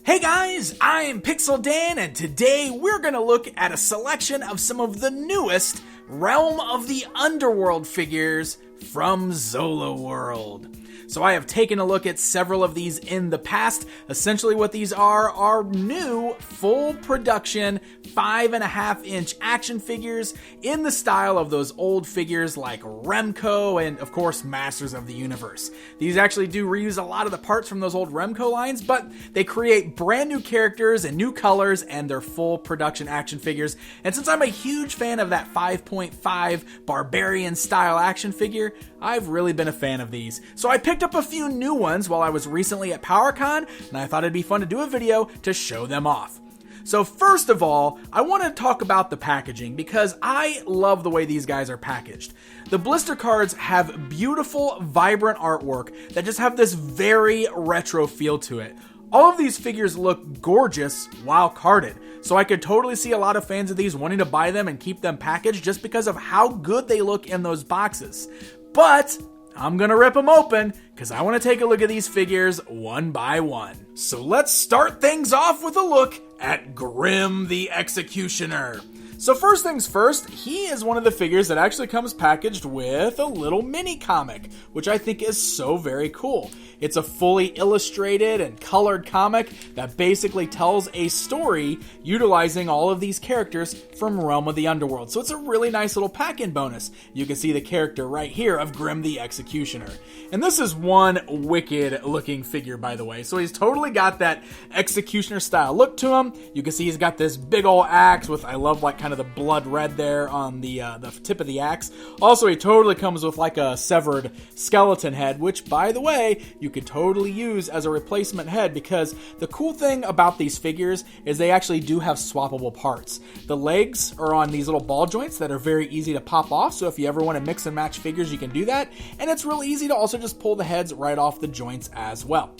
Hey guys, I'm Pixel Dan, and today we're going to look at a selection of some of the newest Realm of the Underworld figures from Zolo World. So I have taken a look at several of these in the past. Essentially what these are new full production 5.5-inch action figures in the style of those old figures like Remco and of course Masters of the Universe. These actually do reuse a lot of the parts from those old Remco lines, but they create brand new characters and new colors, and they're full production action figures. And since I'm a huge fan of that 5.5 barbarian style action figure, I've really been a fan of these. So I picked up a few new ones while I was recently at PowerCon, and I thought it'd be fun to do a video to show them off. So first of all, I want to talk about the packaging because I love the way these guys are packaged. The blister cards have beautiful, vibrant artwork that just have this very retro feel to it. All of these figures look gorgeous while carded, so I could totally see a lot of fans of these wanting to buy them and keep them packaged just because of how good they look in those boxes. But I'm gonna rip them open because I want to take a look at these figures one by one. So let's start things off with a look at Grym the Executioner. So first things first, he is one of the figures that actually comes packaged with a little mini comic, which I think is so very cool. It's a fully illustrated and colored comic that basically tells a story utilizing all of these characters from Realm of the Underworld. So it's a really nice little pack-in bonus. You can see the character right here of Grym the Executioner. And this is one wicked looking figure, by the way. So he's totally got that Executioner style look to him. You can see he's got this big old axe with, I love like kind of the blood red there on the tip of the axe. Also, he totally comes with like a severed skeleton head, which by the way, you could totally use as a replacement head, because the cool thing about these figures is they actually do have swappable parts. The legs are on these little ball joints that are very easy to pop off, so if you ever want to mix and match figures, you can do that. And it's really easy to also just pull the heads right off the joints as well.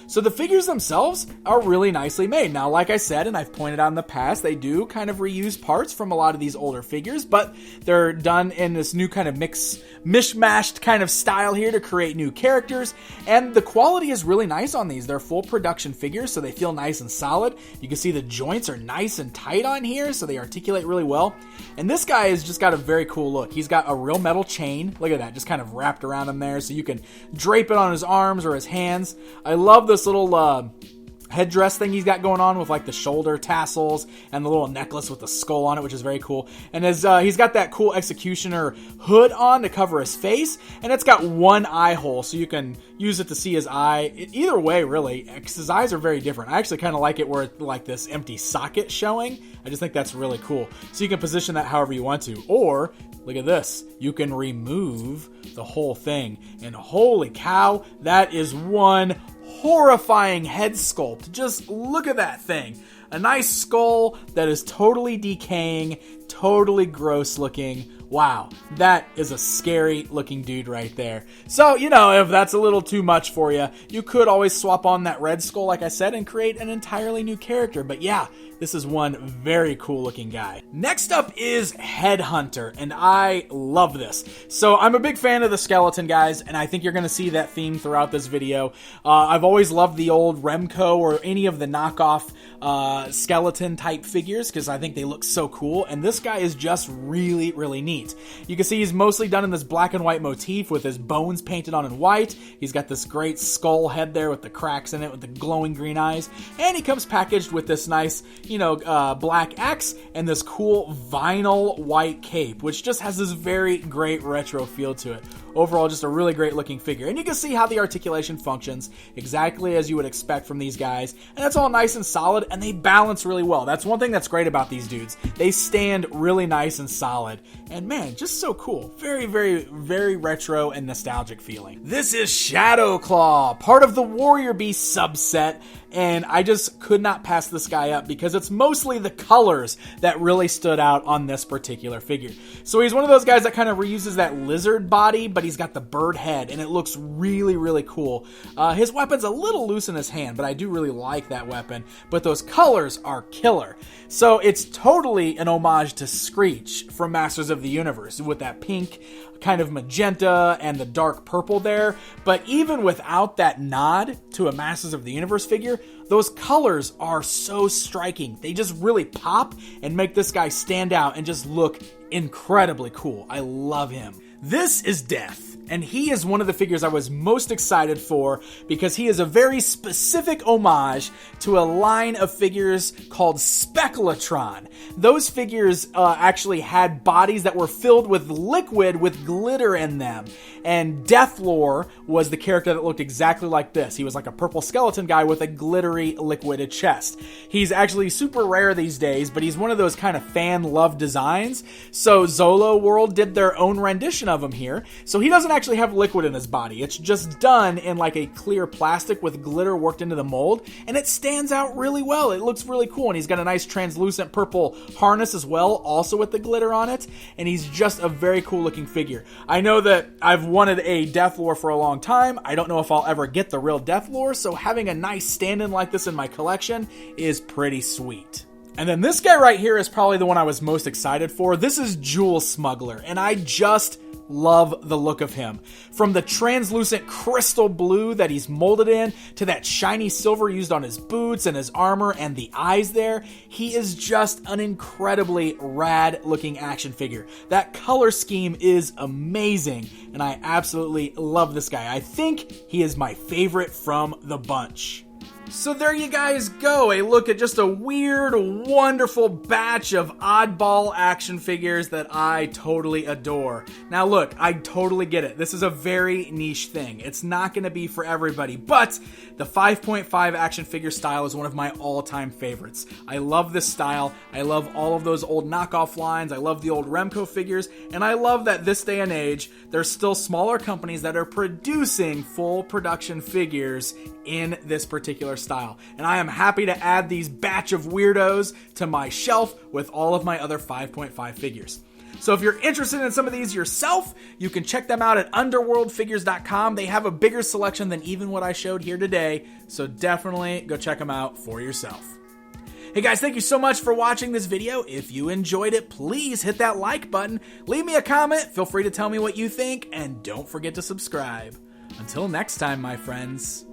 So the figures themselves are really nicely made. Now, like I said, and I've pointed out in the past, they do kind of reuse parts from a lot of these older figures, but they're done in this new kind of mishmashed kind of style here to create new characters. And the quality is really nice on these. They're full production figures, so they feel nice and solid. You can see the joints are nice and tight on here, so they articulate really well. And this guy has just got a very cool look. He's got a real metal chain. Look at that, just kind of wrapped around him there, so you can drape it on his arms or his hands. I love this little headdress thing he's got going on with like the shoulder tassels and the little necklace with the skull on it, which is very cool. And he's got that cool Executioner hood on to cover his face, and it's got one eye hole, so you can use it to see his eye. Either way, really, because his eyes are very different. I actually kind of like it where it's like this empty socket showing. I just think that's really cool. So you can position that however you want to. Or, look at this, you can remove the whole thing. And holy cow, that is one horrifying head sculpt. Just look at that thing. A nice skull that is totally decaying, totally gross looking. Wow, that is a scary looking dude right there. So, you know, if that's a little too much for you, you could always swap on that red skull, like I said, and create an entirely new character. But yeah, this is one very cool looking guy. Next up is Headhunter, and I love this. So I'm a big fan of the skeleton guys, and I think you're going to see that theme throughout this video. I've always loved the old Remco or any of the knockoff skeleton type figures because I think they look so cool, and this guy is just really, really neat. You can see he's mostly done in this black and white motif with his bones painted on in white. He's got this great skull head there with the cracks in it with the glowing green eyes, and he comes packaged with this nice, black axe and this cool vinyl white cape, which just has this very great retro feel to it. Overall, just a really great looking figure. And you can see how the articulation functions exactly as you would expect from these guys. And it's all nice and solid, and they balance really well. That's one thing that's great about these dudes. They stand really nice and solid. And man, just so cool. Very, very, very retro and nostalgic feeling. This is Shadowclaw, part of the Warrior Beast subset. And I just could not pass this guy up because it's mostly the colors that really stood out on this particular figure. So he's one of those guys that kind of reuses that lizard body, but he's got the bird head, and it looks really, really cool. His weapon's a little loose in his hand, but I do really like that weapon. But those colors are killer. So it's totally an homage to Screech from Masters of the Universe, with that pink, kind of magenta, and the dark purple there. But even without that nod to a Masters of the Universe figure, those colors are so striking. They just really pop and make this guy stand out and just look incredibly cool. I love him. This is Death, and he is one of the figures I was most excited for because he is a very specific homage to a line of figures called Speculatron. Those figures actually had bodies that were filled with liquid with glitter in them, and Deathlore was the character that looked exactly like this. He was like a purple skeleton guy with a glittery liquid chest. He's actually super rare these days, but he's one of those kind of fan-loved designs, so Zolo World did their own rendition of him here. So he doesn't actually have liquid in his body. It's just done in like a clear plastic with glitter worked into the mold, and it stands out really well. It looks really cool, and he's got a nice translucent purple harness as well, also with the glitter on it, and he's just a very cool looking figure. I know that I've wanted a Deathlore for a long time. I don't know if I'll ever get the real Deathlore, so having a nice stand-in like this in my collection is pretty sweet. And then this guy right here is probably the one I was most excited for. This is Jewel Smuggler, and I just love the look of him. From the translucent crystal blue that he's molded in, to that shiny silver used on his boots and his armor and the eyes there, he is just an incredibly rad looking action figure. That color scheme is amazing, and I absolutely love this guy. I think he is my favorite from the bunch. So there you guys go, a look at just a weird, wonderful batch of oddball action figures that I totally adore. Now look, I totally get it. This is a very niche thing. It's not going to be for everybody, but the 5.5 action figure style is one of my all-time favorites. I love this style. I love all of those old knockoff lines. I love the old Remco figures, and I love that this day and age, there's still smaller companies that are producing full production figures in this particular style. And I am happy to add these batch of weirdos to my shelf with all of my other 5.5 figures. So if you're interested in some of these yourself, you can check them out at underworldfigures.com. They have a bigger selection than even what I showed here today, so definitely go check them out for yourself. Hey guys, thank you so much for watching this video. If you enjoyed it, please hit that like button, leave me a comment, feel free to tell me what you think, and don't forget to subscribe. Until next time, my friends.